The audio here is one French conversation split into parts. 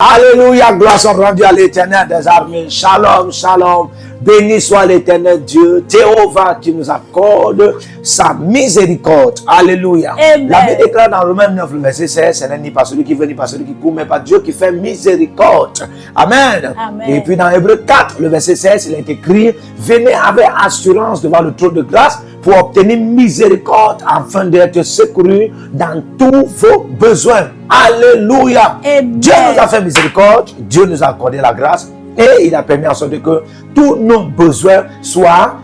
Alléluia, gloire soit rendue à l'Éternel des armées. Shalom, shalom. Béni soit l'Éternel Dieu, Jéhovah, qui nous accorde sa miséricorde. Alléluia. Amen. La Bible déclare dans Romains 9, le verset 16, ce n'est ni par celui qui veut, ni par celui qui court, mais par Dieu qui fait miséricorde. Amen. Amen. Et puis dans Hébreux 4, le verset 16, il est écrit, venez avec assurance devant le trône de grâce pour obtenir miséricorde afin d'être secouru dans tous vos besoins. Alléluia. Amen. Dieu nous a fait miséricorde, Dieu nous a accordé la grâce et il a permis en sorte que tous nos besoins soient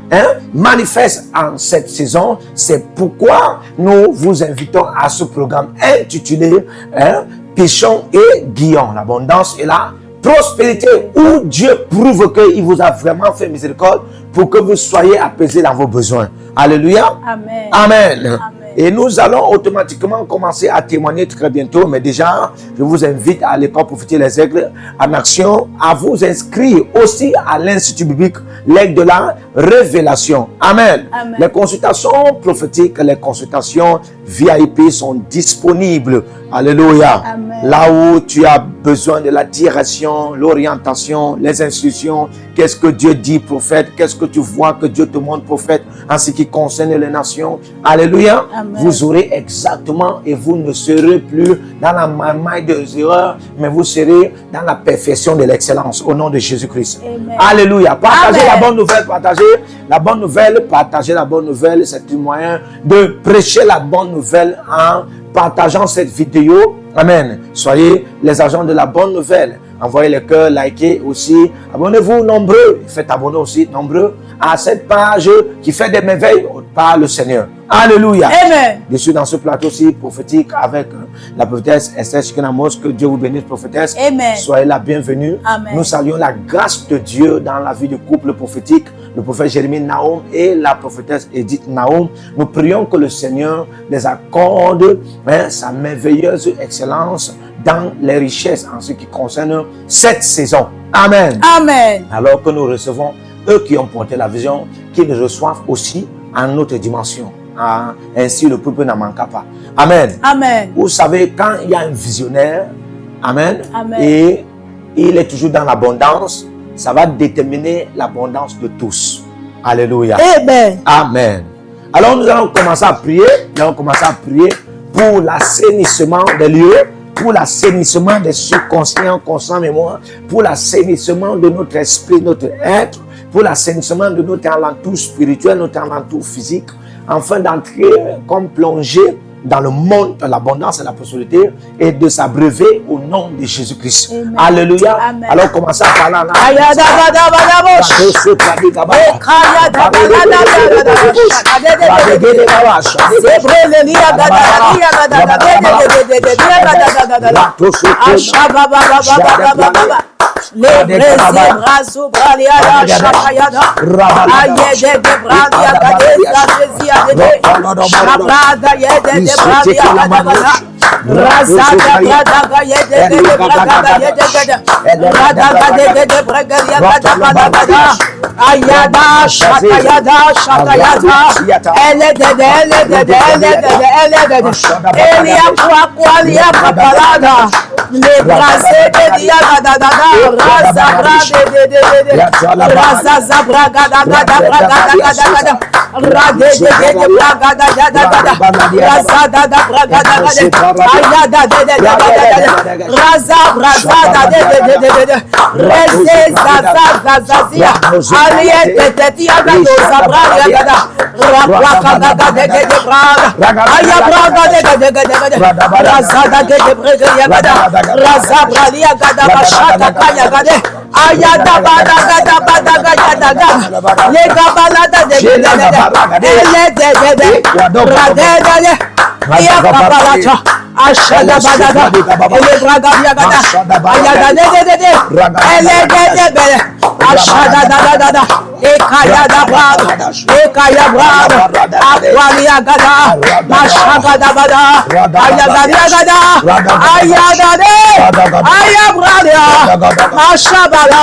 manifestes en cette saison. C'est pourquoi nous vous invitons à ce programme intitulé Péchons et guillons, l'abondance et la prospérité, où Dieu prouve qu'il vous a vraiment fait miséricorde pour que vous soyez apaisés dans vos besoins. Alléluia. Amen. Amen. Amen. Et nous allons automatiquement commencer à témoigner très bientôt. Mais déjà, je vous invite à l'école Prophétie Les Aigles en action, à vous inscrire aussi à l'Institut biblique L'Aigle de la Révélation. Amen. Amen. Les consultations prophétiques, les consultations VIP sont disponibles. Alléluia. Amen. Là où tu as besoin de la direction, l'orientation, les instructions, qu'est-ce que Dieu dit, prophète, qu'est-ce que tu vois que Dieu te montre, prophète, en ce qui concerne les nations. Alléluia. Amen. Vous aurez exactement et vous ne serez plus dans la marmaille des erreurs, mais vous serez dans la perfection de l'excellence au nom de Jésus-Christ. Amen. Alléluia. Partagez Amen. la bonne nouvelle, partagez la bonne nouvelle, partagez la bonne nouvelle. C'est un moyen de prêcher la bonne nouvelle en partageant cette vidéo. Amen. Soyez les agents de la bonne nouvelle. Envoyez les cœurs, likez aussi. Abonnez-vous nombreux. Faites abonner aussi nombreux à cette page qui fait des merveilles par le Seigneur. Alléluia. Amen. Je suis dans ce plateau aussi prophétique avec la prophétesse Esther Chikenamos. Que Dieu vous bénisse, prophétesse. Amen. Soyez la bienvenue. Amen. Nous saluons la grâce de Dieu dans la vie du couple prophétique, le prophète Jérémie Nahum et la prophétesse Edith Nahum. Nous prions que le Seigneur les accorde sa merveilleuse excellence dans les richesses en ce qui concerne cette saison. Amen. Amen. Alors que nous recevons eux qui ont porté la vision, qu'ils reçoivent aussi en notre dimension. Ainsi le peuple n'en manquera pas. Amen. Amen. Vous savez, quand il y a un visionnaire, amen, Amen. et il est toujours dans l'abondance, ça va déterminer l'abondance de tous. Alléluia. Amen. Amen. Alors nous allons commencer à prier. Nous allons commencer à prier pour l'assainissement des lieux, pour l'assainissement des subconscients, conscients, mémoire, pour l'assainissement de notre esprit, notre être, pour l'assainissement de notre alentour spirituel, notre alentour physique, afin d'entrer comme plongé dans le monde de l'abondance et la prospérité et de s'abreuver au nom de Jésus-Christ. Amen. Alléluia. Amen. Alors commencez à parler en les braises brazo braliada chapayada ayede de bradia gadeza jezia de chabrada yede de bradia gadabada razada brada yede de braga yede gada rada de bragaria gadabada ayada chapayada chapayada ele de elia kwa papalada les brasés de dia gadada raza brade de raza zabra gada rade de braga da raza da braga da ayada de raza de reze zazia aliete de tia da zabra gada raza de braga aya braga de raza de braga gada raza bralia gada bashata kaya gade ayada bada gada le gabalada de ya kapalata ashada bada ele braga gada ayada de ele ashada Ekaya da brada, Ekaya brada, Aqualia gada, Mashaga da bada, Ayagadia gada, Ayagade, Ayabradia, Mashabala,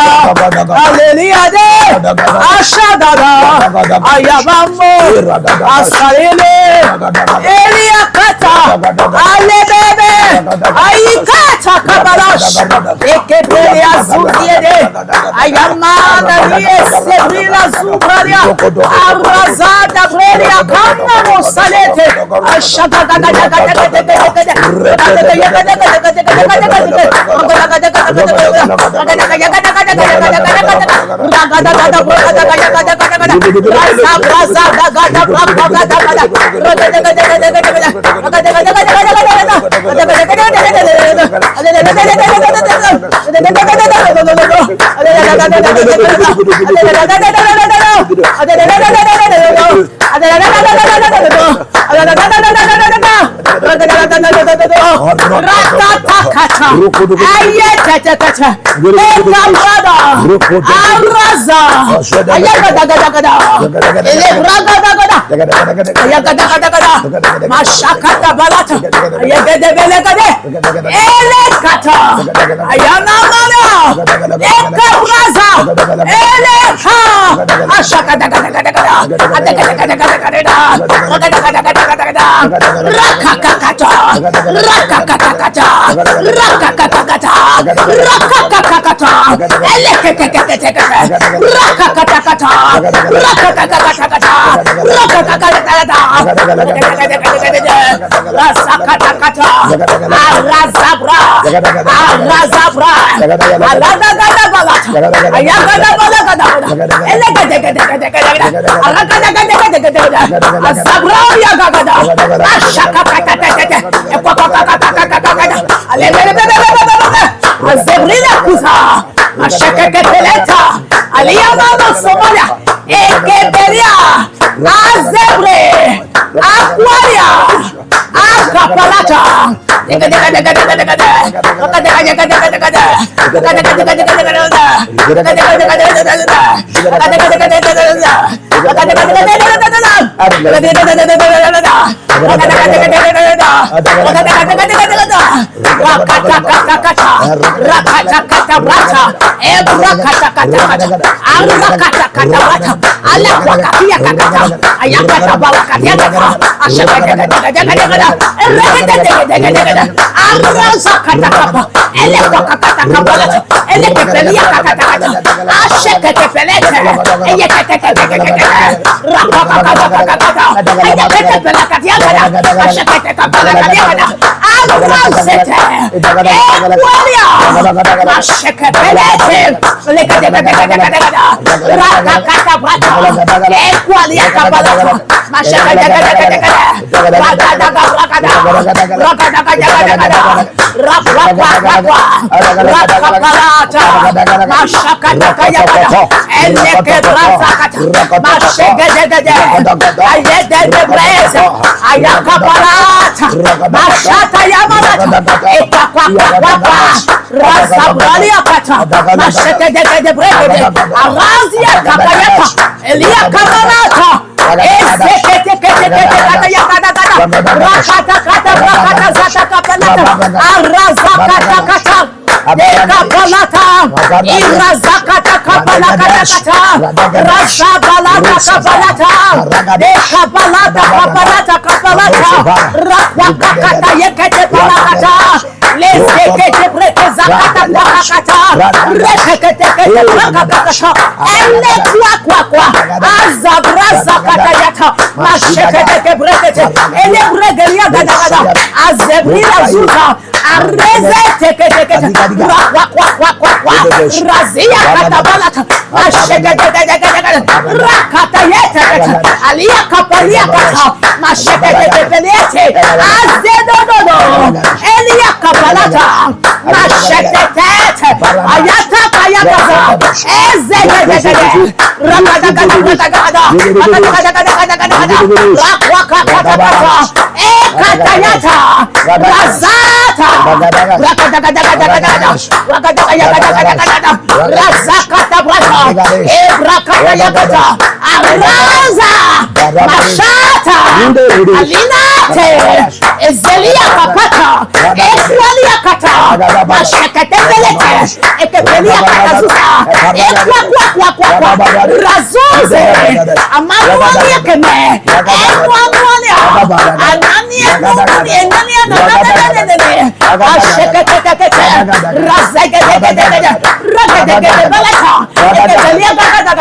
Alelia de, Ashadada, Ayabambo, Asarele, Eliakata, Alebebe, Aikata Kabalash, Ekepelia Zuziede, Ayamana Sebrila Zubraria, Arazada Brelia, Kano Salete, Ezelia kapata, Ezelia kata, mashakete belete, ekepelia katazusa, kwa, razuze, amanuani yakeme, enuanuani ya, anani ashakete, razegete, ragedegede beleta, ekepelia kata,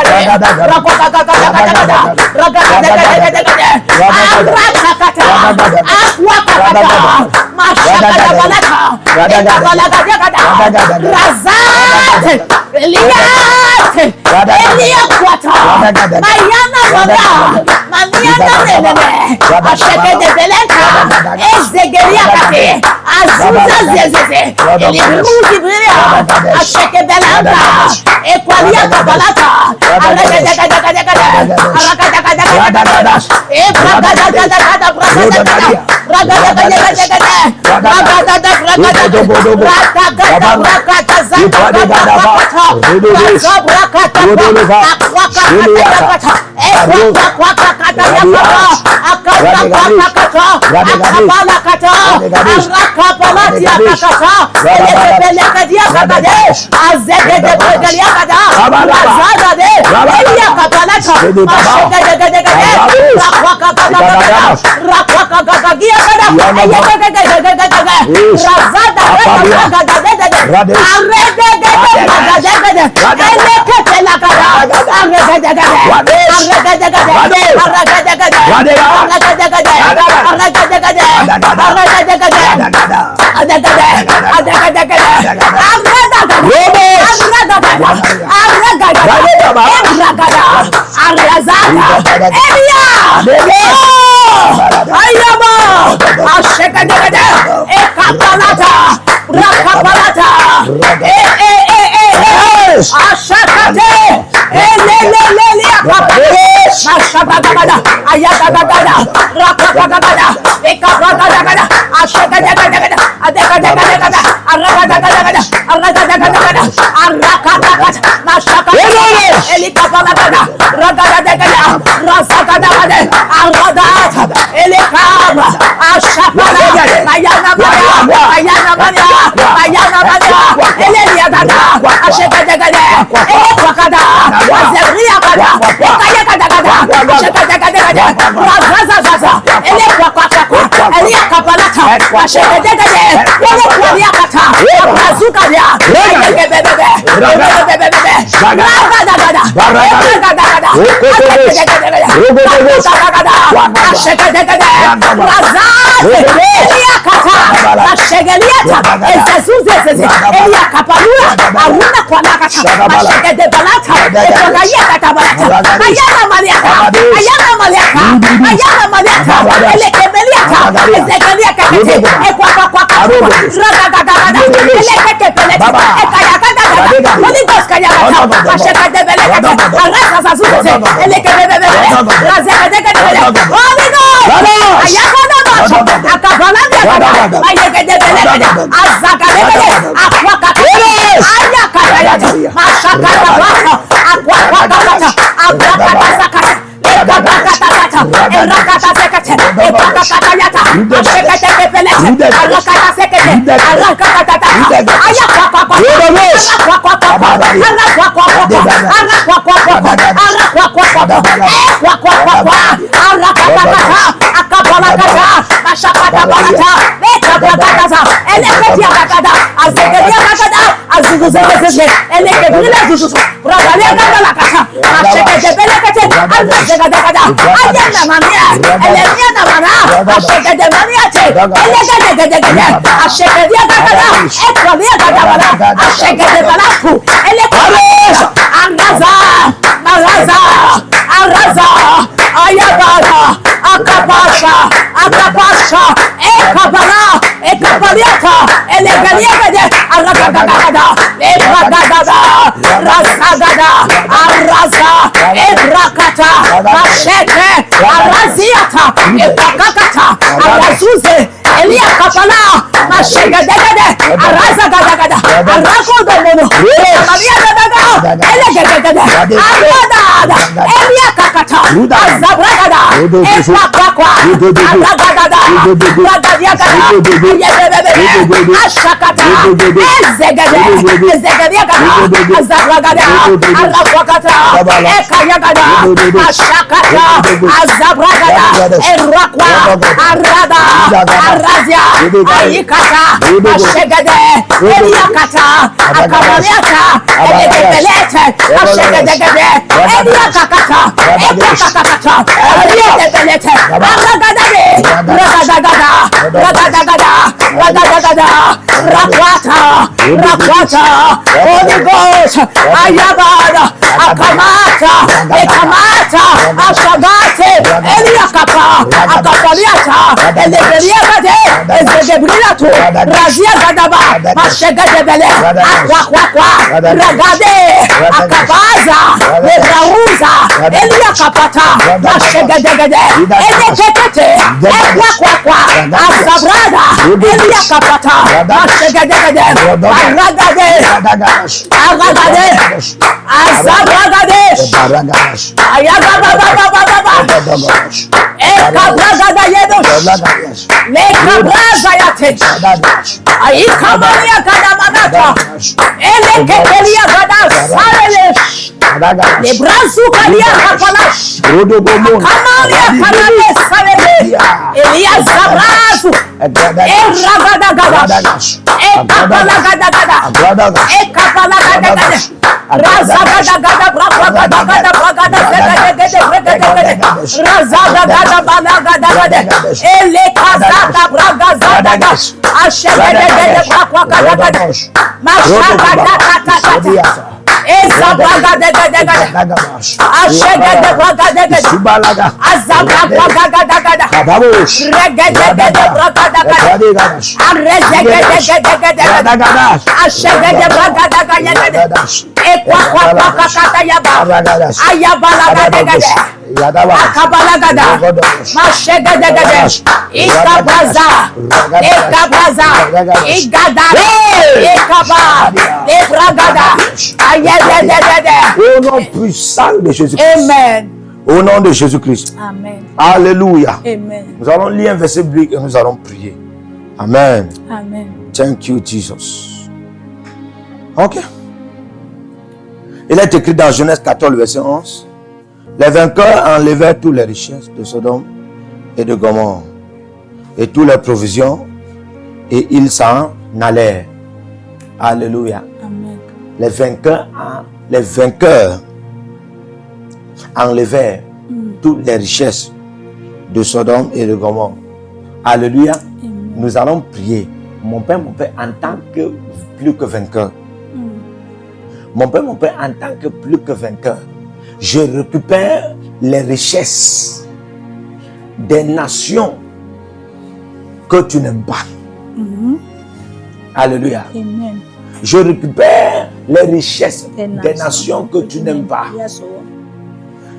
Rasagada, Araza, Ebrakata, Machete, Araziata, Ebrakakata, Arazuze, Elia Kapala, Machegade, Arazagada, Arakodomono, Maria Dada, Elegada, Arada, Elia Kakata, Azabragada, Ebrakakwa, Aragada, Ragadiagada, Ashakata, Ezegade, Azabragada, Arafakata, Ekayagada, Ashakata, Azabragada, Erakwa, Arada, Arazia, Ayikata, Ashegade, Eliakata, Akamariata, Elegabelete, Ashegade, Eliakakata, Ekakakata, Eliakabelete, Aragadade, Ragadagada, Rakwata, Holy Ghost, Ayabada, Akamata, Ekamata, Ashagate, Eliakapa, Akapaliata, Elegeriagade, Ezegebriato, Razia Gadaba, Mashegadebele, Aquaqua, Ragade, Akabaza, Lebrauza, Eliakapata, Mashegadegade, Elekete, Aquaqua, Azabrada, Eliakapata, Mashegadegade, Aragade, Azabragadesh, Ayagabababababa, Ekabragada Yedosh, Lekabrazayate, Aikabaria Gadamanata, Eleketelia Gadas, Sarelesh, Lebrazukalia Kapalash, Kamaria Kanales, Sarele, Elias Zabrazu, Eragadagadas, Ekapalagadagada, Ekapalagadagada, Razagada, Razagada, Elekazada, Bragazada, Ashegade, Mashagada, Au nom puissant de Jésus-Christ. Amen. Au nom de Jésus-Christ. Amen. Alléluia. Amen. Nous allons lire un verset biblique et nous allons prier. Amen. Amen. Thank you, Jesus. Ok. Il est écrit dans Genèse 14, verset 11. Les vainqueurs enlevèrent toutes les richesses de Sodome et de Gomorrhe et toutes les provisions et ils s'en allèrent. Alléluia. Amen. Les vainqueurs enlevèrent toutes les richesses de Sodome et de Gomorrhe. Alléluia. Amen. Nous allons prier. Mon Père, en tant que plus que vainqueur. Mon Père, en tant que plus que vainqueur, je récupère les richesses des nations que tu n'aimes pas. Alléluia. Amen. Je récupère les richesses des nations que tu n'aimes pas.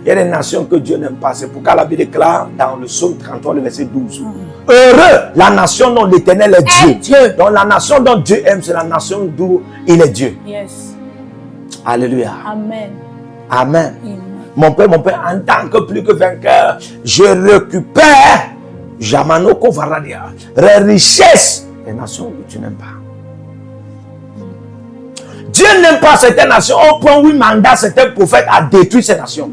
Il y a des nations que Dieu n'aime pas. C'est pourquoi la Bible déclare dans le psaume 33, le verset 12. Heureux la nation dont l'Éternel est Dieu. Donc la nation dont Dieu aime, c'est la nation d'où il est Dieu. Yes. Alléluia. Amen. Amen. Amen. Mon Père, en tant que plus que vainqueur, je récupère Jamanoko Varadia, les richesses des nations que tu n'aimes pas. Dieu n'aime pas certaines nations au point où il mandat certains prophètes à détruire ces nations.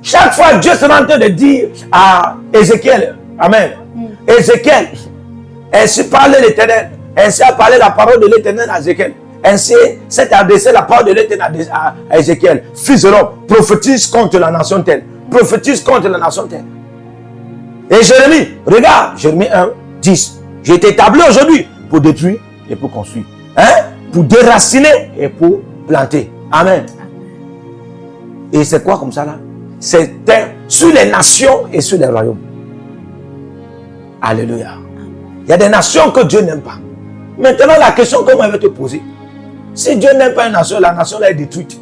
Chaque fois, Dieu se en train de dire à Ézéchiel, Amen, Ézéchiel, ainsi parlait l'Éternel, ainsi a parlé la parole de l'Éternel à Ézéchiel, ainsi s'est adressé la parole de l'Éternel à Ézéchiel, fils de l'homme, prophétise contre la nation telle, prophétise contre la nation telle. Et Jérémie, regarde, Jérémie 1, 10, j'ai été établi aujourd'hui pour détruire et pour construire. Hein? Pour déraciner et pour planter. Amen. Et c'est quoi comme ça là? C'est sur les nations et sur les royaumes. Alléluia. Il y a des nations que Dieu n'aime pas. Maintenant la question que moi je vais te poser. Si Dieu n'aime pas une nation, la nation là est détruite.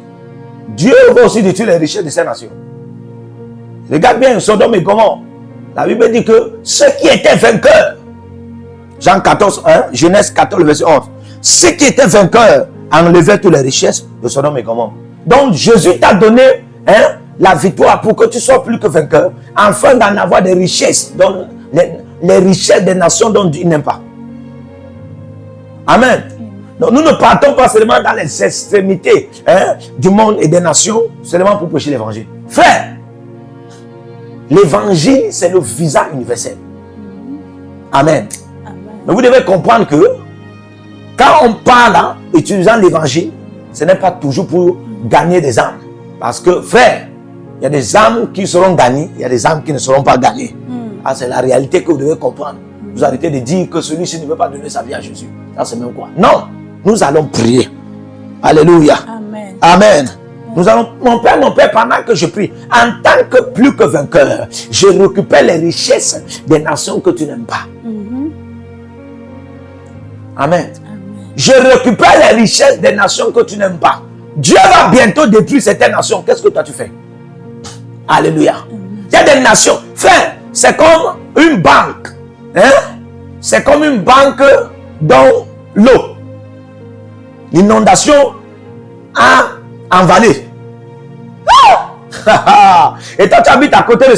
Dieu va aussi détruire les richesses de ces nations. Regarde bien Sodome et Gomorrhe. La Bible dit que ceux qui étaient vainqueurs, Jean 14, 1, Genèse 14, verset 11, ceux qui étaient vainqueurs enlevaient toutes les richesses de Sodome et Gomorrhe. Donc Jésus t'a donné la victoire pour que tu sois plus que vainqueur, afin d'en avoir des richesses, dont les richesses des nations dont Dieu n'aime pas. Amen. Donc nous ne partons pas seulement dans les extrémités du monde et des nations, seulement pour prêcher l'évangile. Frère, l'évangile, c'est le visa universel. Amen. Mais vous devez comprendre que quand on parle en utilisant l'évangile, ce n'est pas toujours pour gagner des âmes. Parce que, frère, il y a des âmes qui seront gagnées, il y a des âmes qui ne seront pas gagnées. Ah, c'est la réalité que vous devez comprendre. Vous arrêtez de dire que celui-ci ne veut pas donner sa vie à Jésus. Ça, c'est même quoi? Non, nous allons prier. Alléluia. Amen. Amen. Nous allons, mon Père, pendant que je prie, en tant que plus que vainqueur, je récupère les richesses des nations que tu n'aimes pas. Amen. Je récupère les richesses des nations que tu n'aimes pas. Dieu va bientôt détruire certaines nations. Qu'est-ce que toi tu fais? Alléluia. Il y a des nations. Frère, c'est comme une banque. C'est comme une banque dans l'eau. L'inondation a envahi. Et toi tu habites à côté de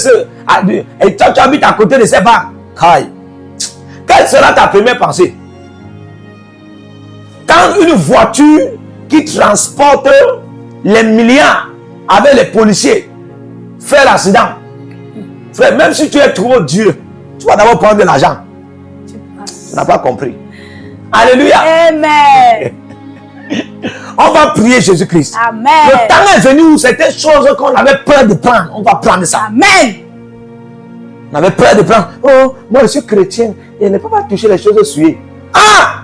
ces banques. Quelle sera ta première pensée? Quand une voiture qui transporte les milliards avec les policiers fait l'accident, frère, même si tu es trop Dieu, tu vas d'abord prendre de l'argent. Tu n'as pas compris. Alléluia. Amen. On va prier Jésus-Christ. Amen. Le temps est venu où certaines choses qu'on avait peur de prendre, on va prendre ça. Amen. On avait peur de prendre. Oh, moi je suis chrétien et ne peux pas toucher les choses souillées. Ah!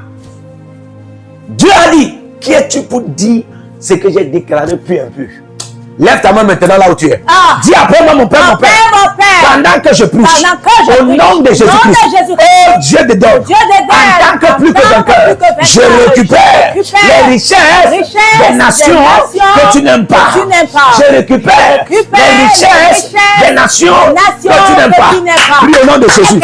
Dieu a dit, qui es-tu pour dire ce que j'ai déclaré puis un peu? Lève ta main maintenant là où tu es. Dis après moi, mon Père, pendant que je prie, au nom de Jésus-Christ, oh Dieu de Dieu, en tant que plus que vainqueur, je récupère les richesses des nations que tu n'aimes pas. Je récupère les richesses des nations que tu n'aimes pas. Prie au nom de Jésus.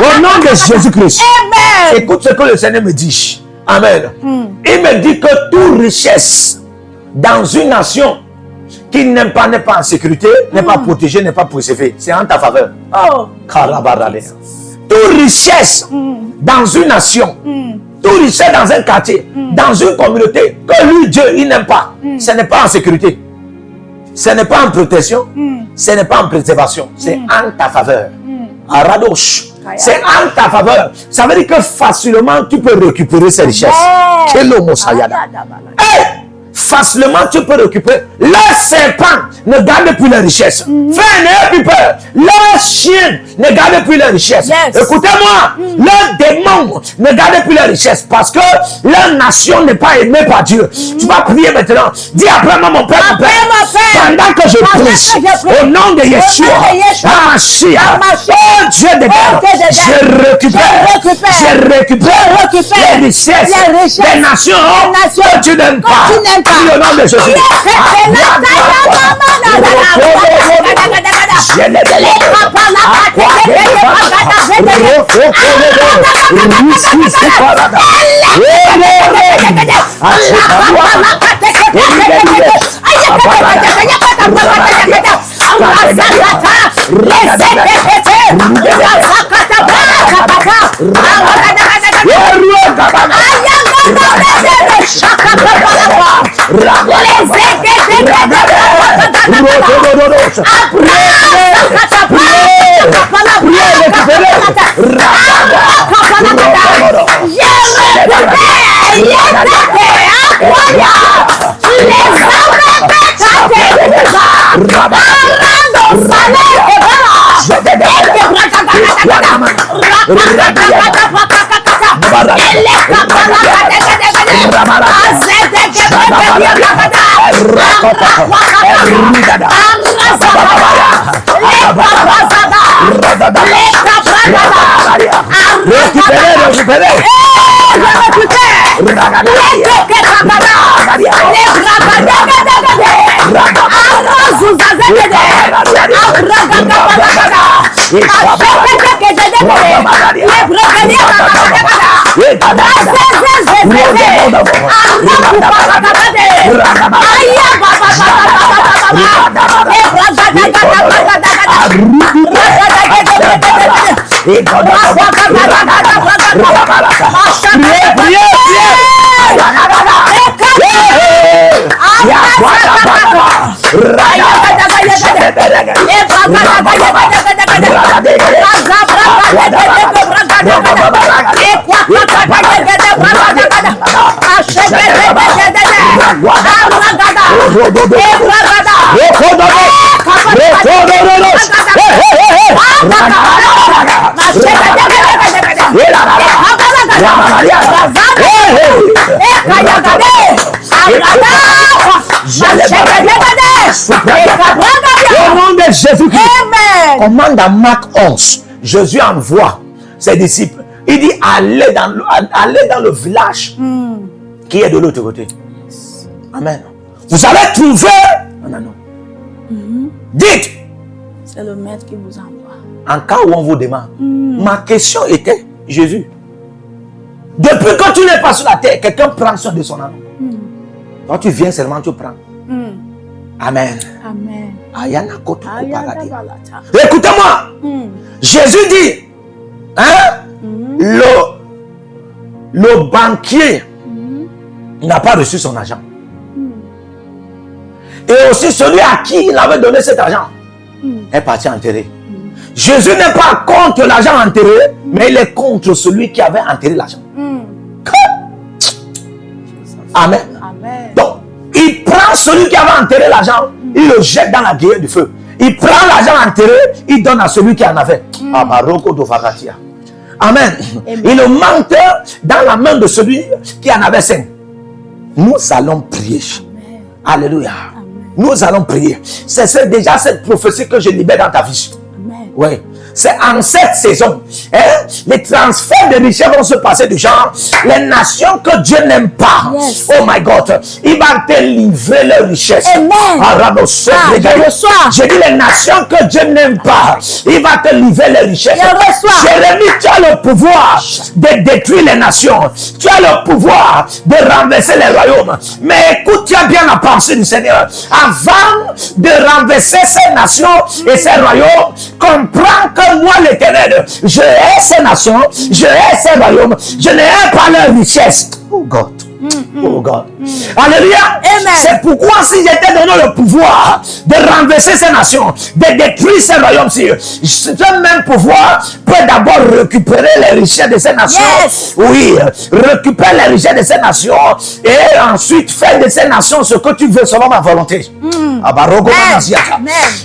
Au nom de Jésus-Christ. Écoute ce que le Seigneur me dit. Amen. Il me dit que toute richesse dans une nation qui n'aime pas, n'est pas en sécurité, n'est pas protégée, n'est pas préservée, c'est en ta faveur. Oh. Toute richesse dans une nation, toute richesse dans un quartier, dans une communauté que lui, Dieu, il n'aime pas, ce n'est pas en sécurité, ce n'est pas en protection, ce n'est pas en préservation, c'est en ta faveur. Aradosh. C'est en ta faveur. Ça veut dire que facilement tu peux récupérer ces richesses. Quel homme facilement tu peux récupérer. Le serpent ne garde plus les richesses. Frère, n'ayez plus peur. Le chien ne garde plus les richesses. Écoutez-moi, le démon ne garde plus les richesses parce que la nation n'est pas aimée par Dieu. Tu vas prier maintenant. Dis après moi, mon Père, pendant que je prie au nom de Yeshua, Amashia, oh Dieu de Dieu, je récupère les richesses des nations que tu n'aimes pas. Au nom de Jésus. Au nom de Jésus-Christ. Commande dans Marc 11. Jésus envoie ses disciples. Il dit allez dans le village qui est de l'autre côté. Amen. Vous allez trouver un anneau. Dites. C'est le maître qui vous envoie. En cas où on vous demande. Ma question était, Jésus, depuis que tu n'es pas sur la terre, quelqu'un prend soin de son anneau. Quand tu viens seulement, tu prends. Amen. Amen. Écoutez-moi. Jésus dit, le banquier n'a pas reçu son argent. Et aussi celui à qui il avait donné cet argent est parti enterrer. Jésus n'est pas contre l'argent enterré, mais il est contre celui qui avait enterré l'argent. Amen. Amen. Donc, il prend celui qui avait enterré l'argent, il le jette dans la gueule du feu. Il prend l'argent enterré, il donne à celui qui en avait. Amen. Il le monte dans la main de celui qui en avait 5. Nous allons prier. Amen. Alléluia. Amen. Nous allons prier. C'est déjà cette prophétie que je libère dans ta vie. Amen. Oui. C'est en cette saison, les transferts de richesses vont se passer du genre, les nations que Dieu n'aime pas. Yes. Oh my God, il va te livrer leurs richesses. Je dis les nations que Dieu n'aime pas, il va te livrer les richesses. Jérémie, tu as le pouvoir de détruire les nations. Tu as le pouvoir de renverser les royaumes. Mais écoute, tu as bien la pensée du Seigneur. Avant de renverser ces nations et ces royaumes, comprends que moi l'Éternel, je hais ces nations, je hais ces royaumes, je ne hais pas leur richesse. Oh God. Oh God. Alléluia. C'est pourquoi si j'étais donné le pouvoir de renverser ces nations, de détruire ces royaumes-ci, ce même pouvoir peut d'abord récupérer les richesses de ces nations. Yes. Oui, récupérer les richesses de ces nations et ensuite faire de ces nations ce que tu veux selon ma volonté.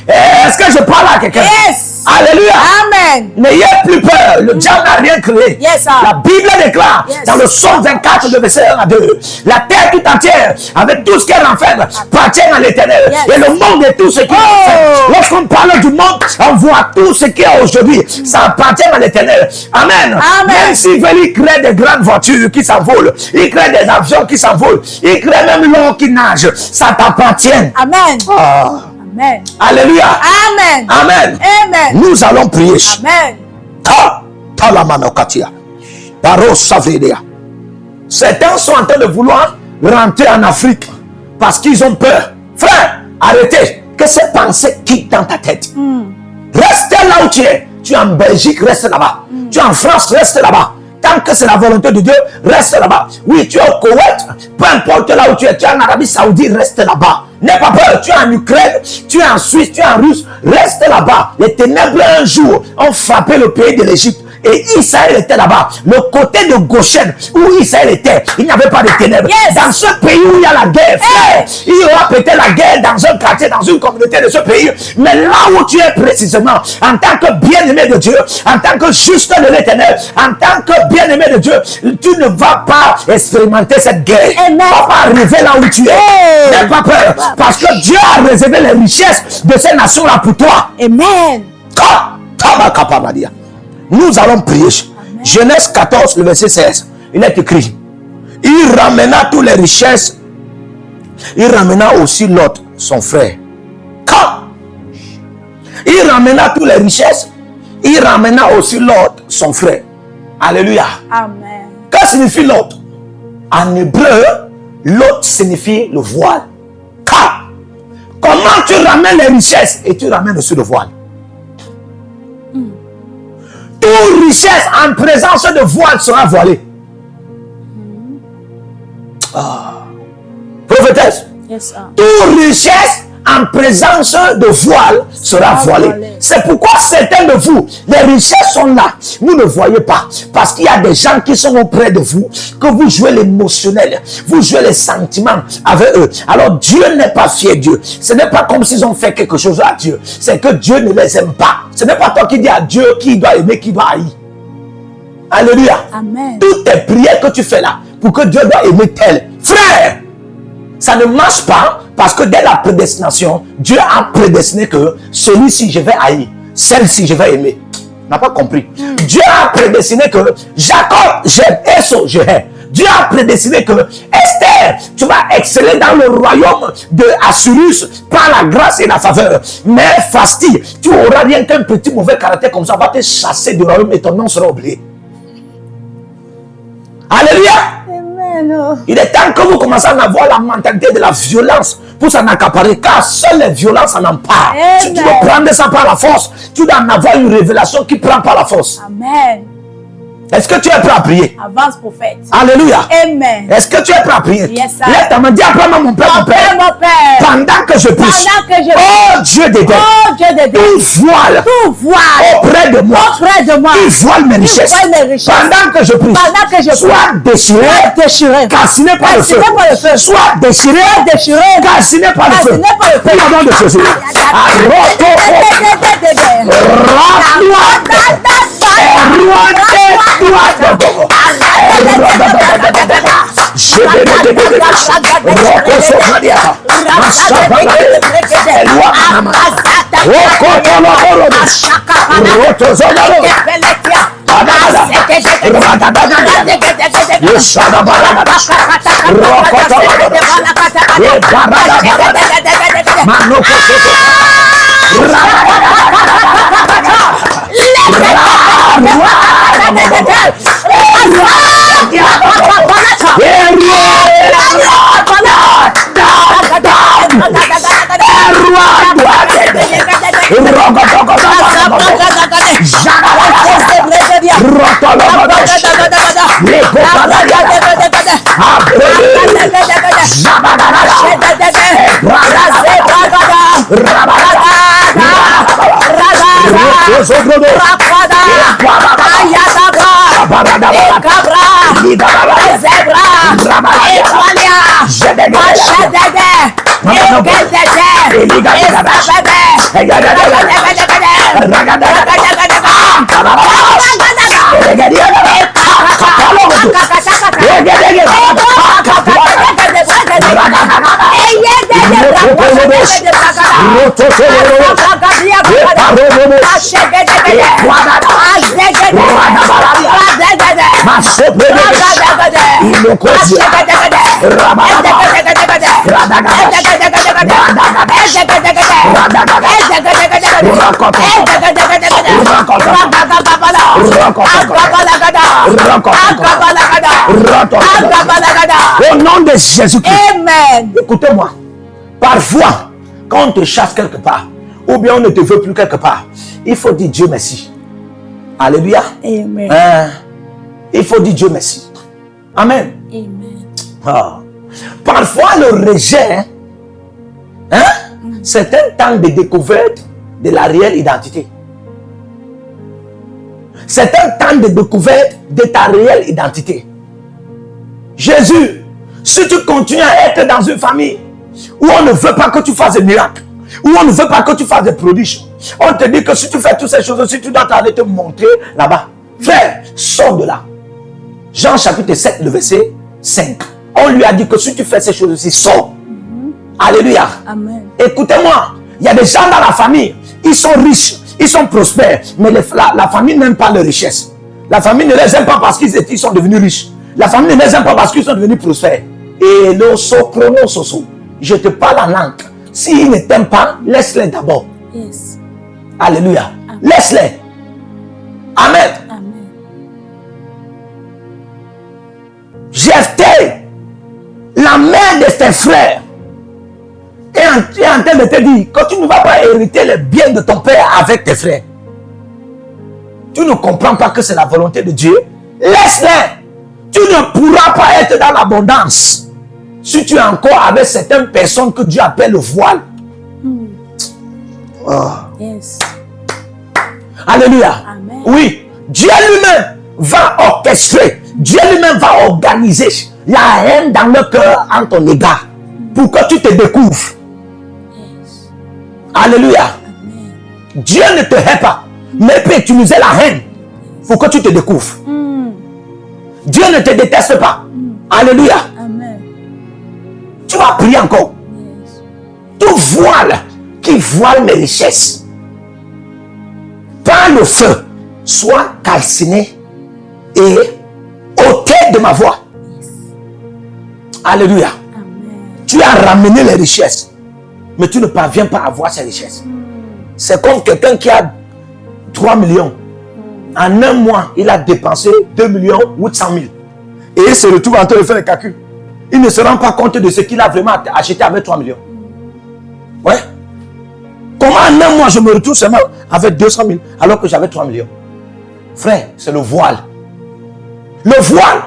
Est-ce que je parle à quelqu'un? Yes. Alléluia. Amen. N'ayez plus peur. Le diable n'a rien créé. Yes, la Bible déclare dans le Psaume 24, le verset 1 à 2. La terre tout entière, avec tout ce qu'elle renferme, appartient à l'Éternel. Yes. Et le monde et tout ce qui renferme. Lorsqu'on parle du monde, on voit tout ce qui est aujourd'hui. Ça appartient à l'Éternel. Amen. Amen. Même s'il veut, il crée des grandes voitures qui s'envolent. Il crée des avions qui s'envolent. Il crée même l'eau qui nage. Ça t'appartient. Amen. Amen. Alléluia. Amen. Amen. Amen. Nous allons prier. Amen. Certains sont en train de vouloir rentrer en Afrique parce qu'ils ont peur. Frère, arrêtez. que ces pensées quittent dans ta tête. Reste là où tu es. Tu es en Belgique, reste là-bas. Tu es en France, reste là-bas. Tant que c'est la volonté de Dieu, reste là-bas. Oui, tu es au Koweït, peu importe là où tu es en Arabie Saoudite, reste là-bas. N'aie pas peur, tu es en Ukraine, tu es en Suisse, tu es en Russe, reste là-bas. Les ténèbres un jour ont frappé le pays de l'Égypte. Et Israël était là-bas. Le côté de Goshen où Israël était, il n'y avait pas de ténèbres. Dans ce pays où il y a la guerre, frère, il y aura peut-être la guerre dans un quartier, dans une communauté de ce pays. Mais là où tu es précisément, en tant que bien-aimé de Dieu, en tant que juste de l'Éternel, en tant que bien-aimé de Dieu, tu ne vas pas expérimenter cette guerre. Tu ne vas pas arriver là où tu es. N'aie pas peur. Parce que Dieu a réservé les richesses de ces nations-là pour toi. Amen. Nous allons prier. Amen. Genèse 14, le verset 16. Il est écrit. Il ramena toutes les richesses. Il ramena aussi Lot, son frère. Quand il ramena toutes les richesses, il ramena aussi Lot, son frère. Alléluia. Amen. Que signifie Lot? En hébreu, Lot signifie le voile. Quand? Comment tu ramènes les richesses et tu ramènes aussi le voile? Toute richesse en présence de voile sera voilée. Prophétesse. Yes, toute richesse en présence de voile sera voilée. C'est pourquoi certains de vous, les richesses sont là. Vous ne voyez pas. Parce qu'il y a des gens qui sont auprès de vous, que vous jouez l'émotionnel, vous jouez les sentiments avec eux. Alors Dieu n'est pas fier Dieu. Ce n'est pas comme s'ils ont fait quelque chose à Dieu. C'est que Dieu ne les aime pas. Ce n'est pas toi qui dis à Dieu qui doit aimer, qui doit haïr. Alléluia. Amen. Toutes tes prières que tu fais là, pour que Dieu doit aimer tel. Frère, ça ne marche pas parce que dès la prédestination, Dieu a prédestiné que celui-ci je vais haïr, celle-ci je vais aimer. Tu n'as pas compris. Dieu a prédestiné que Jacob j'aime, Esau je hais. Dieu a prédestiné que Esther, tu vas exceller dans le royaume de Assyrus par la grâce et la faveur. Mais Fasti, tu auras rien qu'un petit mauvais caractère comme ça, va te chasser du royaume et ton nom sera oublié. Alléluia. Amen. Il est temps que vous commencez à avoir la mentalité de la violence pour s'en accaparer, car seule les violences en emparent. Si tu veux prendre ça par la force, tu dois en avoir une révélation qui prend par la force. Amen. Est-ce que tu es prêt à prier? Avance, prophète. Alléluia. Amen. Est-ce que tu es prêt à prier? Yes, sir. Lève ta main, dis après moi, mon Père, mon Père. Mon Père. Pendant que je prie. Oh Dieu de Dieu. Oh Dieu de Dieu. Tout voile. Tout voile. Auprès de moi. Auprès de moi. Qui voile mes richesses. Pendant que je prie. Pendant que je prie. Soit déchiré. Déchiré. Calciné par le feu. Soit déchiré. Déchiré. Calciné par le feu. Calciné par le feu. Au nom de Jésus. Au nom de Jésus-Christ. Amen. Écoutez-moi. Parfois, quand on te chasse quelque part, ou bien on ne te veut plus quelque part, il faut dire Dieu merci. Alléluia. Amen. Il faut dire Dieu merci. Amen. Amen. Parfois le rejet, c'est un temps de découverte de la réelle identité. C'est un temps de découverte de ta réelle identité. Jésus, si tu continues à être dans une famille où on ne veut pas que tu fasses des miracles, où on ne veut pas que tu fasses des prodiges, on te dit que si tu fais toutes ces choses, si tu dois aller te montrer là-bas, frère, sors de là. Jean chapitre 7, le verset 5. On lui a dit que si tu fais ces choses-ci, sors. Alléluia. Amen. Écoutez-moi, il y a des gens dans la famille, ils sont riches, ils sont prospères, mais la famille n'aime pas leur richesse. La famille ne les aime pas parce qu'ils sont devenus riches. La famille ne les aime pas parce qu'ils sont devenus prospères. Et le soprono soso, je te parle en langue. S'ils ne t'aiment pas, laisse-les d'abord. Yes. Alléluia. Laisse-les. Amen. Amen. Jephthé, la mère de tes frères, est en train de te dire que tu ne vas pas hériter les biens de ton père avec tes frères. Tu ne comprends pas que c'est la volonté de Dieu. Laisse-les. Tu ne pourras pas être dans l'abondance si tu es encore avec certaines personnes que Dieu appelle le voile. Yes. Alléluia. Amen. Oui, Dieu lui-même va orchestrer, Dieu lui-même va organiser la haine dans le cœur en ton égard pour que tu te découvres. Yes. Alléluia. Amen. Dieu ne te hait pas, mais peut utiliser la haine pour que tu te découvres. Dieu ne te déteste pas. Alléluia. Amen. Tu vas prier encore. Yes. Tout voile qui voile mes richesses par le feu soit calciné et ôté de ma voix. Alléluia. Amen. Tu as ramené les richesses, mais tu ne parviens pas à voir ces richesses. C'est comme quelqu'un qui a 3 millions. En un mois, il a dépensé 2 800 000. Et il se retrouve en train de faire les calculs. Il ne se rend pas compte de ce qu'il a vraiment acheté avec 3 millions. Ouais. Comment en un mois je me retrouve seulement avec 200 000 alors que j'avais 3 millions? Frère, c'est le voile. Le voile.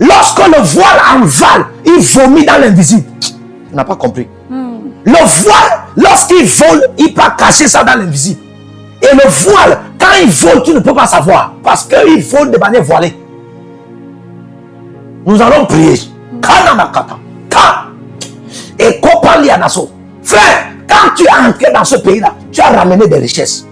Lorsque le voile envale, il vomit dans l'invisible. Tu n'as pas compris. Le voile, lorsqu'il vole, il peut cacher ça dans l'invisible. Et le voile, quand il vole, tu ne peux pas savoir. Parce qu'il vole de manière voilée. Nous allons prier. Et frère, quand tu es entré dans ce pays-là, tu as ramené des richesses.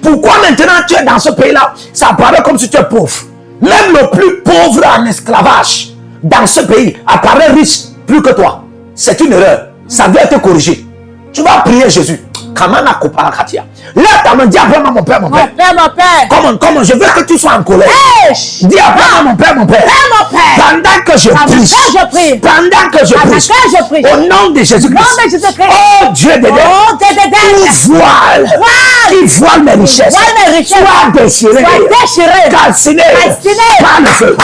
Pourquoi maintenant tu es dans ce pays-là? Ça paraît comme si tu es pauvre. Même le plus pauvre en esclavage dans ce pays apparaît riche plus que toi. C'est une erreur. Ça doit être corrigé. Tu vas prier Jésus. Là, ta main, dis après moi, mon père, mon père. Mon père, mon père. Comment je veux que tu sois en colère. Hey! Dis après moi, mon père, mon père. Mon père. Pendant que je prie. Pendant que je prie. Au nom de Jésus-Christ. Oh Dieu de Dieu. Tout voile. Qui voile mes richesses. Soit déchiré. Calciné. Par le feu.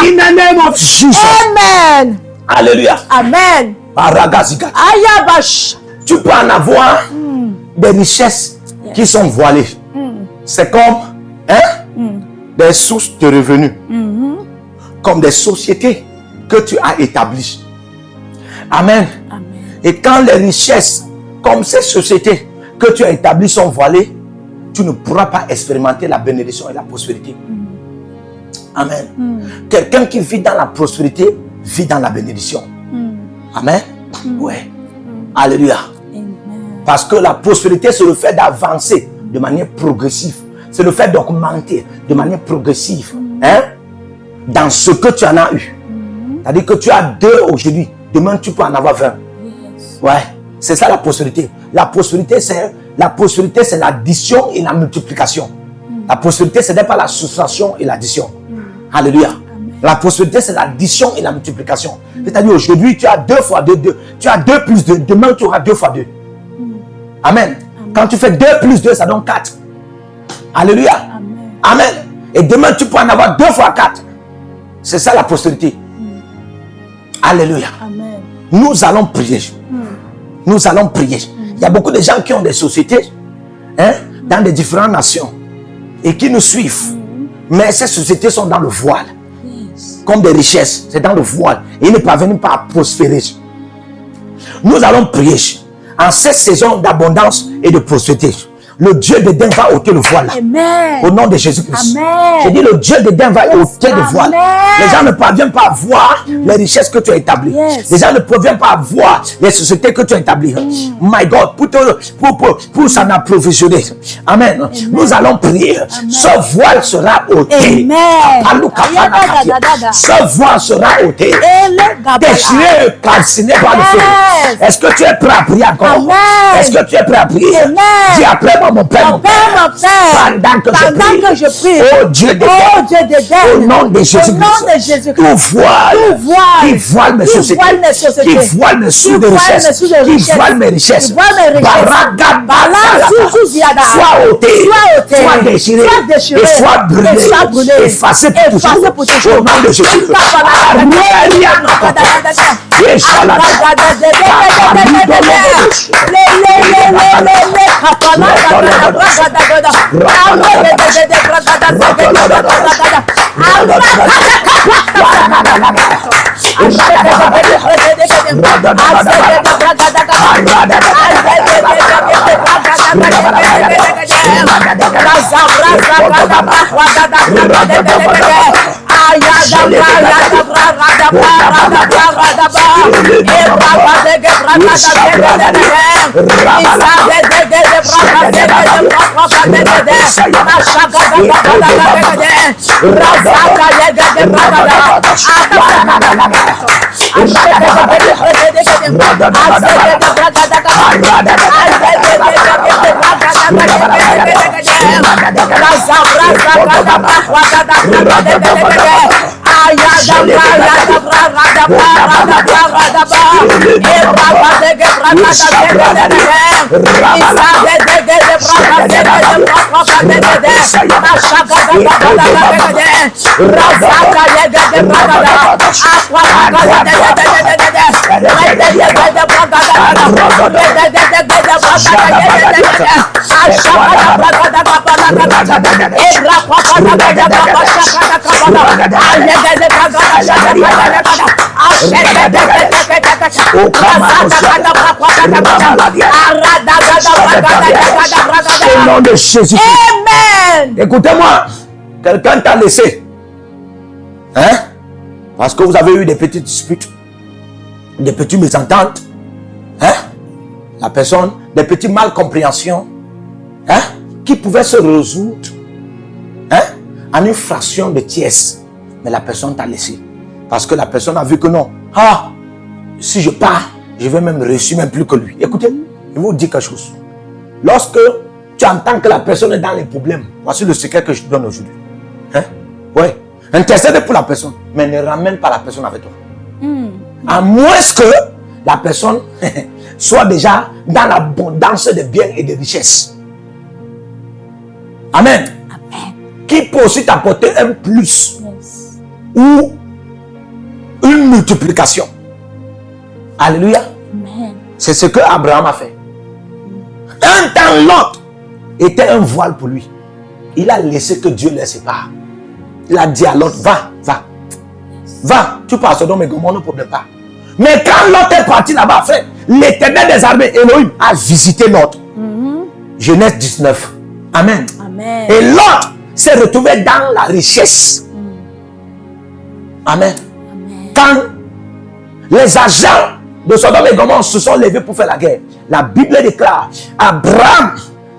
In the name of Jesus. Amen. Alléluia. Amen. Tu peux en avoir des richesses qui sont voilées. C'est comme des sources de revenus, comme des sociétés que tu as établies. Amen. Amen. Et quand les richesses, comme ces sociétés que tu as établies sont voilées, tu ne pourras pas expérimenter la bénédiction et la prospérité. Amen. Quelqu'un qui vit dans la prospérité vit dans la bénédiction. Amen. Ouais. Alléluia. Amen. Parce que la prospérité, c'est le fait d'avancer de manière progressive. C'est le fait d'augmenter de manière progressive. Dans ce que tu en as eu. C'est-à-dire que tu as 2 aujourd'hui. Demain, tu peux en avoir 20. Yes. Ouais. C'est ça la prospérité. La prospérité, c'est l'addition et la multiplication. La prospérité, ce n'est pas la soustraction et l'addition. Alléluia. La prospérité, c'est l'addition et la multiplication. C'est-à-dire aujourd'hui, tu as 2 fois 2, 2. Tu as 2 plus 2. Demain, tu auras 2 fois 2. Amen. Quand tu fais 2 plus 2, ça donne 4. Alléluia. Amen. Et demain, tu peux en avoir 2 fois 4. C'est ça la prospérité. Alléluia. Amen. Nous allons prier. Nous allons prier. Il y a beaucoup de gens qui ont des sociétés dans des différentes nations et qui nous suivent. Mais ces sociétés sont dans le voile. Yes. Comme des richesses, c'est dans le voile. Et ils ne parviennent pas à prospérer. Nous allons prier en cette saison d'abondance et de prospérité. Le Dieu d'Éden va ôter le voile. Amen. Au nom de Jésus-Christ. Amen. J'ai dit le Dieu d'Éden va ôter le voile. Les gens ne parviennent pas à voir les richesses que tu as établies. Yes. Les gens ne parviennent pas à voir les sociétés que tu as établies. My God, pour s'en approvisionner. Amen. Nous allons prier. Ce voile sera ôté. Amen. Ce voile sera ôté. Déchiré, calciné par le feu. Est-ce que tu es prêt à prier encore? Amen. Est-ce que tu es prêt à prier? Amen. Dis après moi, mon Père, Mon Père, mon Père, pendant que je prie, oh Dieu de au nom de Jésus-Christ, tout voile qui voile mes sociétés, qui voile mes sous de richesse, qui voile mes richesses, soit ôté, soit déchiré, et soit brûlé, effacé pour toujours, au nom de Jésus. Au nom de Jésus. Amen. Écoutez-moi, quelqu'un t'a laissé. Parce que vous avez eu des petites disputes, des petites mésententes. La personne, des petites malcompréhensions. Qui pouvaient se résoudre en une fraction de tiers. Mais la personne t'a laissé. Parce que la personne a vu que non. si je pars, je vais même réussir même plus que lui. Écoutez, je vais vous dire quelque chose. Lorsque tu entends que la personne est dans les problèmes, voici le secret que je te donne aujourd'hui. Hein? Ouais. Intercède pour la personne, mais ne ramène pas la personne avec toi. À moins que la personne soit déjà dans l'abondance de biens et de richesses. Amen. Amen. Qui peut aussi t'apporter un plus ou une multiplication. Alléluia. Amen. C'est ce que Abraham a fait. Un temps, Lot était un voile pour lui. Il a laissé que Dieu les sépare. Il a dit à Lot, va, va. Va, tu passes dans mes Gomorrhes, ne problème pas. Mais quand Lot est parti là-bas, frère, l'Éternel des armées, Elohim, a visité Lot. Genèse 19. Amen. Amen. Et Lot s'est retrouvé dans la richesse. Amen. Amen. Quand les agents de Sodome et Gomorrhe se sont levés pour faire la guerre, la Bible déclare, Abraham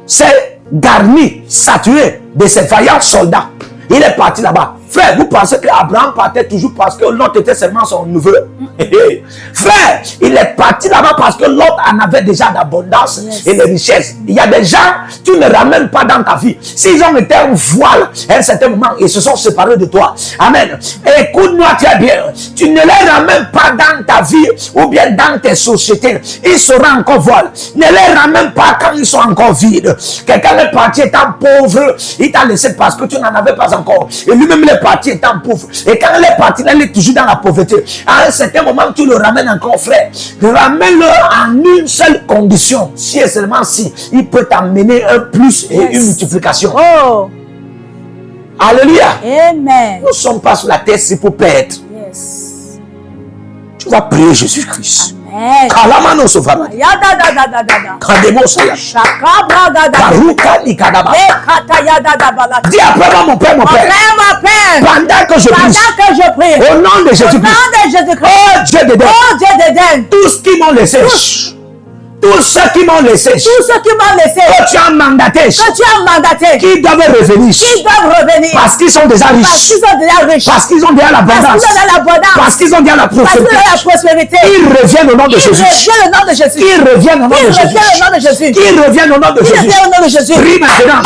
s'est garni, saturé de ses vaillants soldats. Il est parti là-bas. Frère, vous pensez qu'Abraham partait toujours parce que Lot était seulement son neveu? Frère, il est parti là-bas parce que Lot en avait déjà d'abondance et de richesse. Il y a des gens que tu ne ramènes pas dans ta vie. S'ils ont été un voile à un certain moment, ils se sont séparés de toi. Amen. Écoute-moi très bien. Tu ne les ramènes pas dans ta vie ou bien dans tes sociétés. Ils seront encore voile. Ne les ramènes pas quand ils sont encore vides. Quelqu'un est parti étant pauvre, il t'a laissé parce que tu n'en avais pas encore. Et lui-même il est parti étant pauvre. Et quand il est parti, il est toujours dans la pauvreté. À un certain moment, tu le ramènes encore, frère. Ramène-le en une seule condition. Si et seulement si, il peut t'amener un plus et une multiplication. Oh. Alléluia. Amen. Nous ne sommes pas sur la terre, c'est pour perdre. Yes. Tu vas prier Jésus-Christ. Amen. Kalamano Sofama. Yada da da da da da. Kademo Saya. Shakabra da da. Baruka Nikadaba. Ekata yada da bala. Dis après moi, mon Père, mon Père. Mon Père. Pendant que je prie. Pendant que je prie. Au nom de Au Jésus-Christ. nom de Jésus-Christ. Oh Dieu de Dieu. Oh Dieu d'Éden. Tous qui m'ont laissé. Tous ceux qui m'ont laissé. Tous ceux qui m'ont laissé. Que tu as mandaté. Que tu as mandaté. Qui doivent revenir. Qui doivent revenir. Parce qu'ils sont déjà riches. Parce qu'ils sont déjà riches. Parce qu'ils ont déjà l'abondance. Parce qu'ils ont déjà l'abondance. Parce qu'ils ont déjà la Parce qu'ils prospérité. ont la prospérité. Ils reviennent au nom de Ils Jésus. reviennent au nom de Jésus. Ils reviennent au nom de Ils Jésus. reviennent au nom de Jésus. Ils reviennent au nom de Ils Jésus. reviennent au nom de Jésus. Prie maintenant.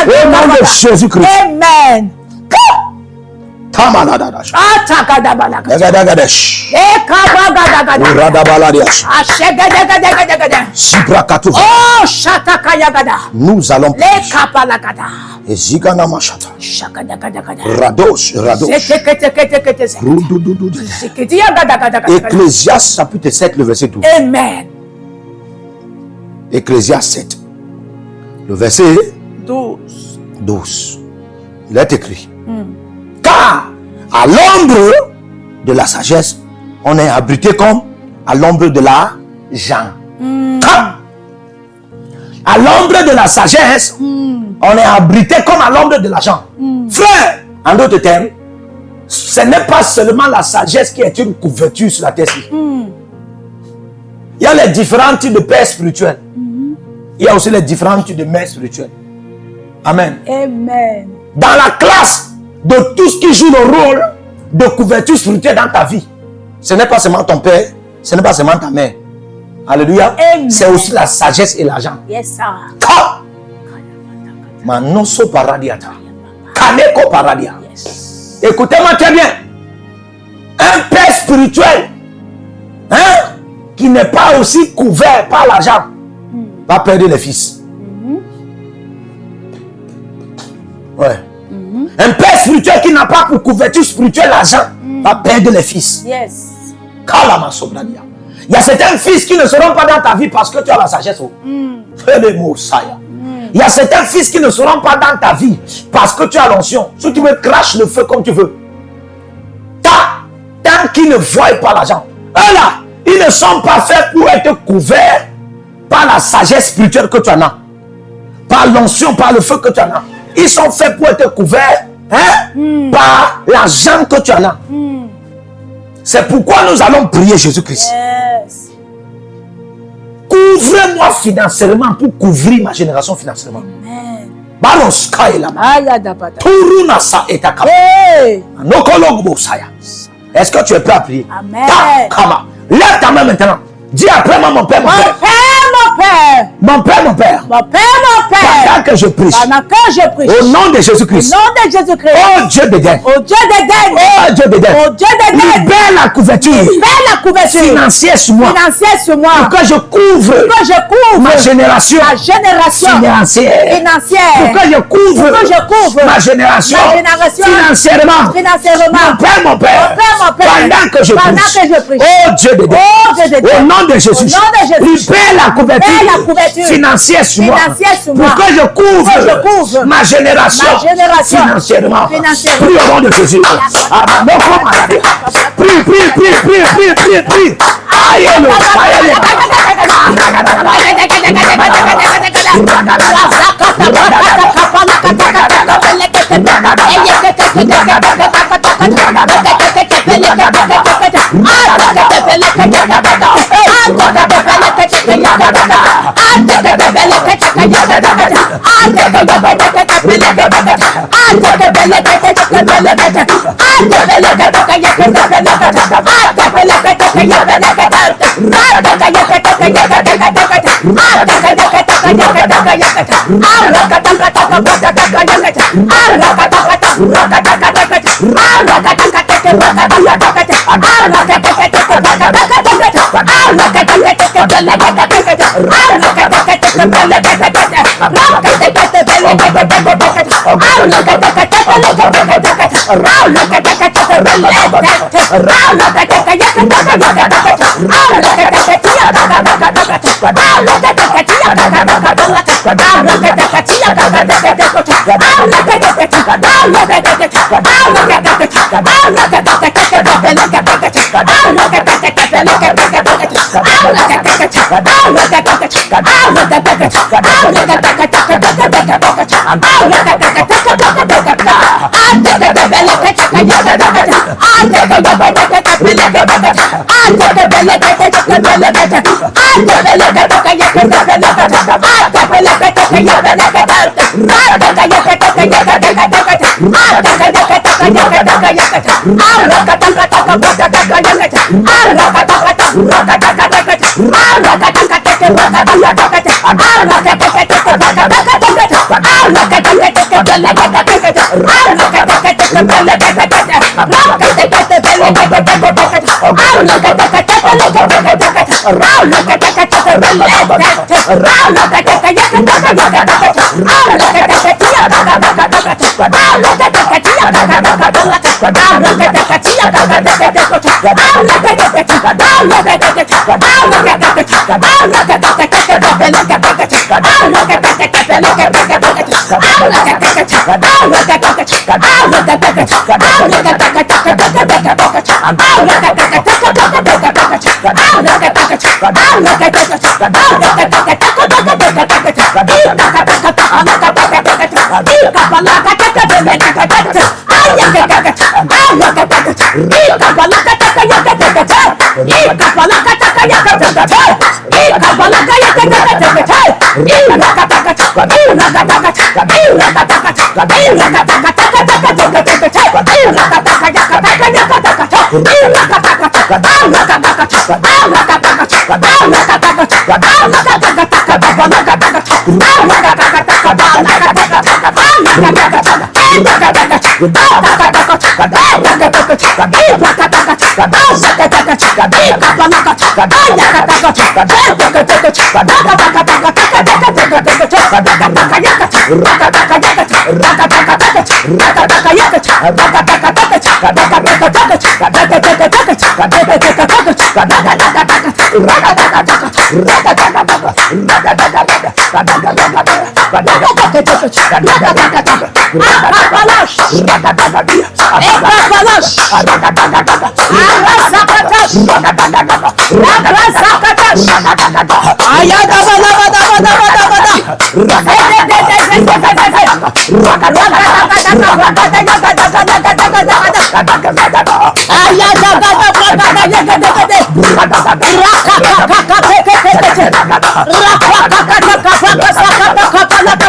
Au nom de Jésus-Christ. Amen. Nous allons et Zigana Machata. Radosh. Ecclésiaste chapitre 7, le verset 12. Amen. Ecclésiaste 7, le verset 12. Il est écrit. Car à l'ombre de la sagesse, on est abrité comme à l'ombre de l'argent. À l'ombre de la sagesse, on est abrité comme à l'ombre de l'argent. Frère, en d'autres termes, ce n'est pas seulement la sagesse qui est une couverture sur la terre. Il y a les différents types de pères spirituels. Il y a aussi les différents types de mères spirituelles. Amen. Amen. Dans la classe de tout ce qui joue le rôle de couverture spirituelle dans ta vie, ce n'est pas seulement ton père, ce n'est pas seulement ta mère. Alléluia. C'est aussi la sagesse et l'argent. Yes, sir. Manoso paradiata. Kaneko paradia. Yes. Écoutez-moi très bien. Un père spirituel, qui n'est pas aussi couvert par l'argent, va perdre les fils. Ouais. Un père spirituel qui n'a pas pour couverture spirituelle l'argent, va perdre les fils. Yes. Kalama sobrania. Il y a certains fils qui ne seront pas dans ta vie parce que tu as la sagesse. Fais les mots, ça. Il y a certains fils qui ne seront pas dans ta vie parce que tu as l'onction. Si tu veux, crache le feu comme tu veux. Tant qu'ils ne voient pas l'argent. Eux là, ils ne sont pas faits pour être couverts par la sagesse spirituelle que tu en as. Par l'onction, par le feu que tu en as. Ils sont faits pour être couverts par l'argent que tu en as. C'est pourquoi nous allons prier Jésus-Christ. Yes. Couvre-moi financièrement pour couvrir ma génération financièrement. Amen. Baros kailama. Ayadabada. Turuna sa etakama. Hey. Nokologo saya. Est-ce que tu es prêt à prier? Amen. Kama. Lève ta main maintenant. Dis après moi, mon père, mon père. Mon père. Mon père, mon père. Mon père, mon père. Pendant que je prie. Pendant que je prie. Au nom de Jésus-Christ. Au nom de Jésus-Christ. Oh Dieu d'Éden. Au Dieu d'Éden. Oh Dieu d'Éden. Au Dieu d'Éden. Libère la couverture. Libère la couverture financière sur moi. Financière sur moi. Pour que je couvre. Pour que je couvre. Ma génération. Ma génération. Financière. Financière. Pour que je couvre. Pour que je couvre. Ma génération. Ma génération. Financièrement. Financièrement. Mon père, mon père. Mon père, mon père. Pendant que je prie. Pendant que je prie. Oh Dieu d'Éden. Oh Dieu d'Éden. Au nom de Jésus. Au nom de Jésus. Libère la couverture. Libère la couverture. Financière sur moi. Financière sur moi. Pour que je couvre. Pour que je couvre. Ma génération. Ma génération. Financièrement. Financièrement. Prie au nom de Jésus. Prie. Aïe-le.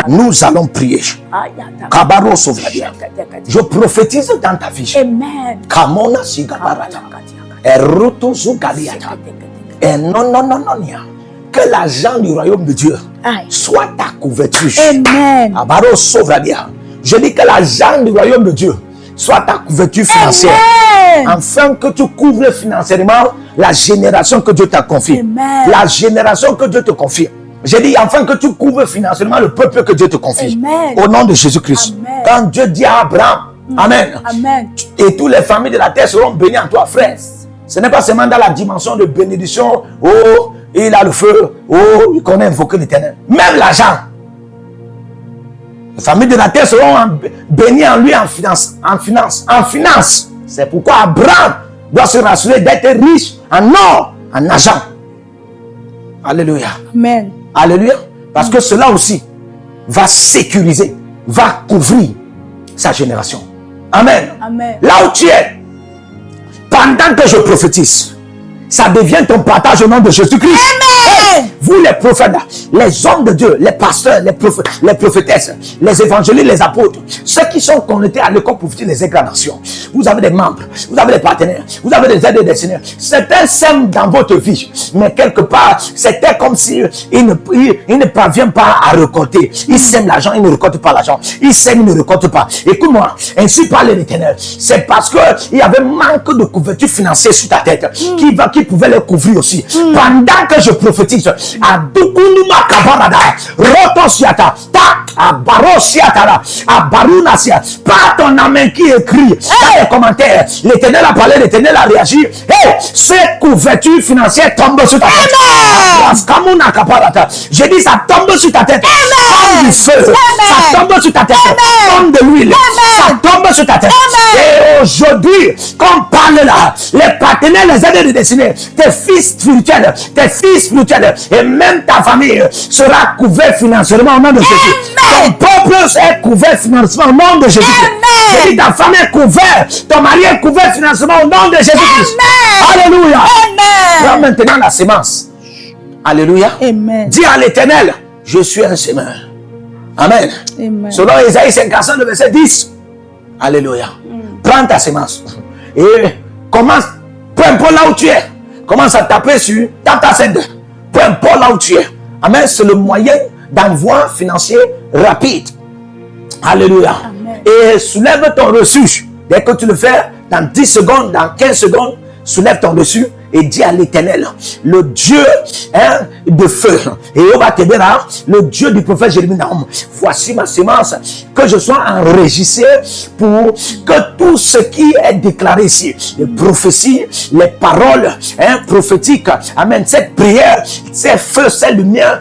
Nous allons prier. Kabaro Sovradia. Je prophétise dans ta vie. Amen. Kamona Sigabarata. Eroto Zugaliata. Et non. Que l'argent du royaume de Dieu soit ta couverture. Amen. Kabaro Sovradia. Je dis que l'argent du royaume de Dieu soit ta couverture financière. Amen. Afin que tu couvres financièrement la génération que Dieu t'a confiée. Amen. La génération que Dieu te confie. J'ai dit, afin que tu couvres financièrement le peuple que Dieu te confie. Amen. Au nom de Jésus-Christ. Amen. Quand Dieu dit à Abraham, Amen. Amen. Et toutes les familles de la terre seront bénies en toi, frère. Ce n'est pas seulement dans la dimension de bénédiction. Oh, il a le feu. Oh, il connaît invoquer l'Éternel. Même l'argent. Les familles de la terre seront bénies en lui en finance. C'est pourquoi Abraham doit se rassurer d'être riche en or, en argent. Alléluia. Amen. Alléluia. Parce que cela aussi va sécuriser, va couvrir sa génération. Amen. Amen. Là où tu es, pendant que je prophétise, ça devient ton partage au nom de Jésus-Christ. Amen. vous les prophètes, les hommes de Dieu, les pasteurs, les prophétesses, les évangélistes, les apôtres, ceux qui sont connectés à l'école prophétique des incarnations, vous avez des membres, vous avez des partenaires, vous avez des aides et des seigneurs. Certains sèment dans votre vie, mais quelque part, c'était comme si il ne parvient pas à récolter. Il sème l'argent, il ne récolte pas l'argent. Il sème, il ne récolte pas. Écoute-moi, ainsi parle l'Éternel. C'est parce que il y avait manque de couverture financière sur ta tête qui pouvait les couvrir aussi. Pendant que je prophétise, à Dukunuma Kabarada, Rotosiata, à Barosiata, à Barunasia, pas ton amène qui écrit dans les commentaires. L'Éternel a parlé, l'Éternel a réagi. Hey, cette couverture financière tombe sur ta tête. J'ai dit, ça tombe sur ta tête. Comme du feu. Ça tombe sur ta tête. Comme de l'huile. Ça tombe sur ta tête. Et aujourd'hui, qu'on parle là, les partenaires, les aides de destinée, tes fils spirituels, et même ta famille sera couvert financièrement au nom de Jésus. Ton peuple est couvert financièrement au nom de Jésus. J'ai dit, ta famille est couverte, ton mari est couvert financièrement au nom de Jésus. Alléluia. Prends maintenant la sémence. Alléluia. Amen. Dis à l'Éternel, je suis un semeur. Amen. Amen. Selon Isaïe 55, le verset 10. Alléluia. Prends ta sémence et commence, peu importe là où tu es, commence à taper sur ta scène. Peu importe là où tu es. Amen. C'est le moyen d'envoi financier rapide. Alléluia. Amen. Et soulève ton reçu. Dès que tu le fais, dans 10 secondes, dans 15 secondes, soulève ton reçu et dis à l'Éternel, le Dieu de feu, et on va t'aider là, le Dieu du prophète Jérémie Nahum, voici ma sémence, que je sois enregistré pour que tout ce qui est déclaré ici, les prophéties, les paroles prophétiques, amen, cette prière, ces feux, ces lumières,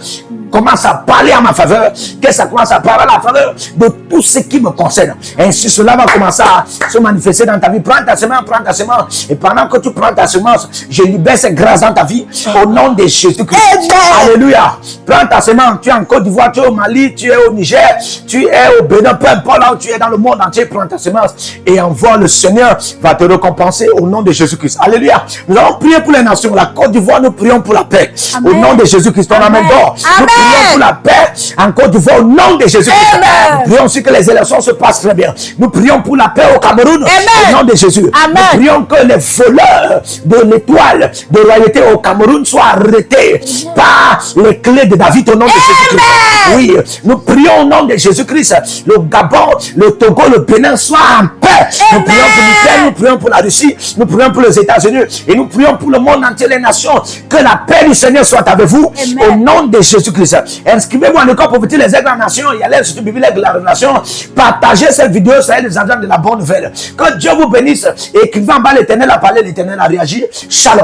commence à parler à ma faveur, que ça commence à parler à la faveur de tout ce qui me concerne. Ainsi, cela va commencer à se manifester dans ta vie. Prends ta semence, et pendant que tu prends ta semence, je libère cette grâce dans ta vie, au nom de Jésus-Christ. Alléluia. Prends ta semence, tu es en Côte d'Ivoire, tu es au Mali, tu es au Niger, tu es au Bénin, peu importe là où tu es dans le monde entier, prends ta semence et envoie, le Seigneur va te récompenser au nom de Jésus-Christ. Alléluia. Nous allons prier pour les nations. La Côte d'Ivoire, nous prions pour la paix. Amen. Au nom de Jésus-Christ, ton amen d'or. Nous prions pour la paix en Côte d'Ivoire au nom de Jésus-Christ. Nous prions aussi que les élections se passent très bien. Nous prions pour la paix au Cameroun au nom de Jésus. Amen. Nous prions que les voleurs de l'étoile de royauté au Cameroun soient arrêtés par les clés de David au nom de Jésus-Christ. Oui, nous prions au nom de Jésus-Christ. Le Gabon, le Togo, le Bénin soient en paix. Nous prions pour l'Ukraine, nous prions pour la Russie, nous prions pour les États-Unis et nous prions pour le monde entier, les nations. Que la paix du Seigneur soit avec vous. Amen. Au nom de Jésus-Christ. Inscrivez-vous à l'école prophétique les Aigles en Nation. Il y a l'Institut biblique de la Révélation. Partagez cette vidéo, ça aide les agents de la bonne nouvelle. Que Dieu vous bénisse. Écrivez en bas, l'Éternel a parlé, l'Éternel a réagi. Shalom.